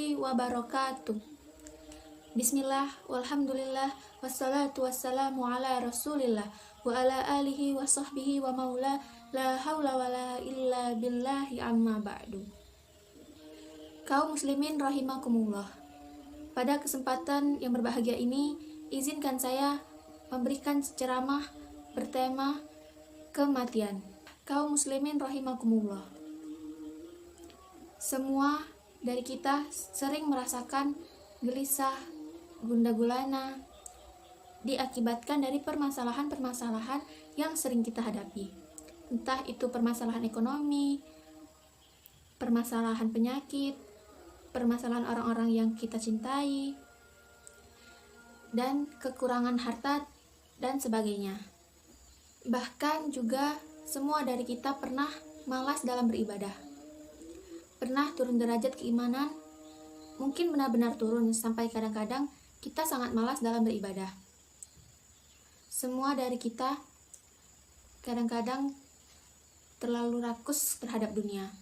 warahmatullahi wabarakatuh. Bismillah, walhamdulillah, wassalatu wassalamu ala rasulillah, wa ala alihi wa sahbihi wa maula, la hawla wa la illa billahi amma ba'du. Kaum muslimin rahimakumullah. Pada kesempatan yang berbahagia ini, izinkan saya memberikan ceramah bertema kematian. Kaum muslimin rahimakumullah. Semua dari kita sering merasakan gelisah, gundah gulana diakibatkan dari permasalahan-permasalahan yang sering kita hadapi. Entah itu permasalahan ekonomi, permasalahan penyakit, permasalahan orang-orang yang kita cintai, dan kekurangan harta dan sebagainya. Bahkan juga semua dari kita pernah malas dalam beribadah, pernah turun derajat keimanan, mungkin benar-benar turun sampai kadang-kadang kita sangat malas dalam beribadah. Semua dari kita kadang-kadang terlalu rakus terhadap dunia.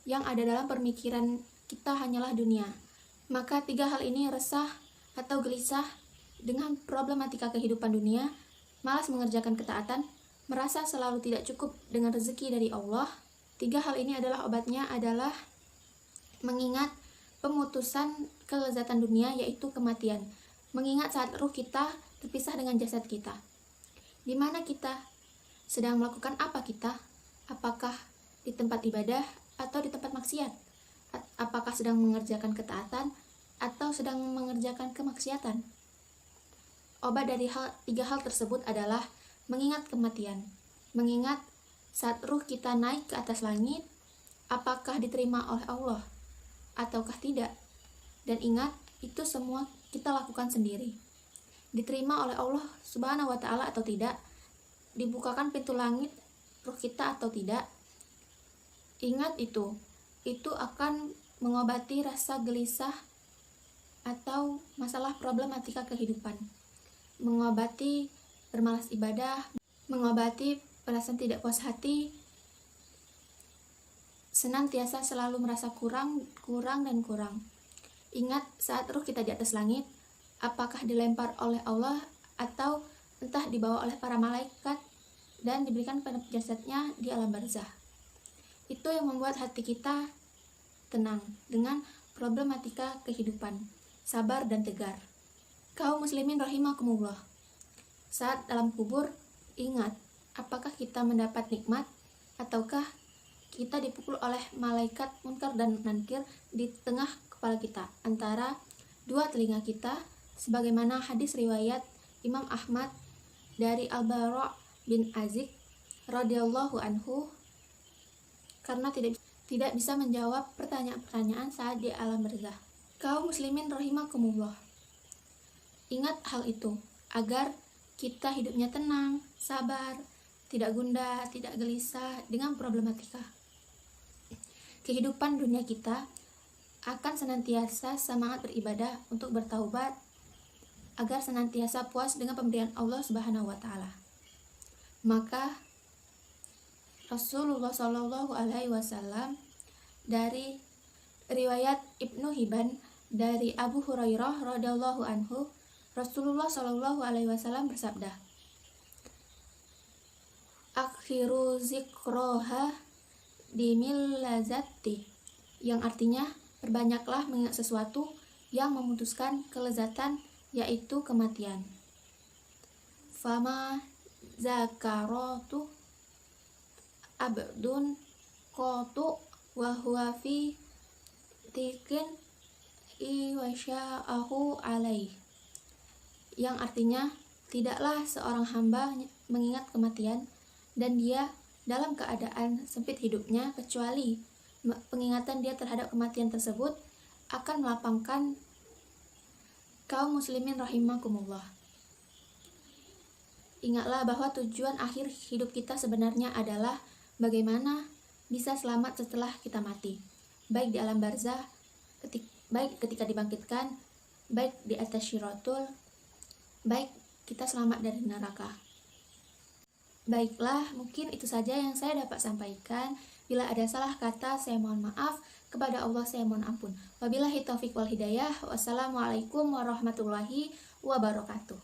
Yang ada dalam pemikiran kita hanyalah dunia. Maka tiga hal ini, resah atau gelisah dengan problematika kehidupan dunia, malas mengerjakan ketaatan, merasa selalu tidak cukup dengan rezeki dari Allah. Tiga hal ini adalah obatnya adalah mengingat pemutusan kelezatan dunia, yaitu kematian. Mengingat saat ruh kita terpisah dengan jasad kita. Di mana kita sedang melakukan apa kita? Apakah di tempat ibadah atau di tempat maksiat? Apakah sedang mengerjakan ketaatan atau sedang mengerjakan kemaksiatan? Obat dari tiga hal tersebut adalah mengingat kematian. Mengingat saat ruh kita naik ke atas langit, apakah diterima oleh Allah ataukah tidak. Dan ingat, itu semua kita lakukan sendiri. Diterima oleh Allah Subhanahu wa ta'ala atau tidak, dibukakan pintu langit ruh kita atau tidak. Ingat itu akan mengobati rasa gelisah atau masalah problematika kehidupan, mengobati bermalas ibadah, mengobati perasaan tidak puas hati, senantiasa selalu merasa kurang. Ingat, saat ruh kita di atas langit, apakah dilempar oleh Allah atau entah dibawa oleh para malaikat dan diberikan pada jasadnya di alam barzah. Itu yang membuat hati kita tenang dengan problematika kehidupan, sabar dan tegar. Kaum muslimin rahimakumullah. Saat dalam kubur, ingat, apakah kita mendapat nikmat ataukah kita dipukul oleh malaikat munkar dan nakir di tengah kepala kita, antara dua telinga kita, sebagaimana hadis riwayat Imam Ahmad dari Al-Bara' bin Azib radhiyallahu anhu, karena tidak bisa menjawab pertanyaan-pertanyaan saat di alam barzah. Kaum muslimin rahimakumullah. Ingat hal itu agar kita hidupnya tenang, sabar, tidak gundah, tidak gelisah dengan problematika kehidupan dunia kita, akan senantiasa semangat beribadah untuk bertaubat agar senantiasa puas dengan pemberian Allah Subhanahu wa ta'ala. Maka Rasulullah Shallallahu alaihi wasallam dari riwayat Ibnu Hibban dari Abu Hurairah radhiyallahu anhu, Rasulullah Shallallahu alaihi wasallam bersabda, "Akhiru zikroha dimillazati," yang artinya perbanyaklah mengingat sesuatu yang memutuskan kelezatan, yaitu kematian. Fama zakaratu abdun qatu wa huwa fi tikin iwasya'ahu alaih, yang artinya tidaklah seorang hamba mengingat kematian dan dia dalam keadaan sempit hidupnya, kecuali pengingatan dia terhadap kematian tersebut akan melapangkan. Kaum muslimin rahimakumullah. Ingatlah bahwa tujuan akhir hidup kita sebenarnya adalah bagaimana bisa selamat setelah kita mati, baik di alam barzah, baik ketika dibangkitkan, baik di atas syiratul, baik kita selamat dari neraka. Baiklah, mungkin itu saja yang saya dapat sampaikan. Bila ada salah kata, saya mohon maaf. Kepada Allah saya mohon ampun. Wabillahi taufiq wal hidayah. Wassalamualaikum warahmatullahi wabarakatuh.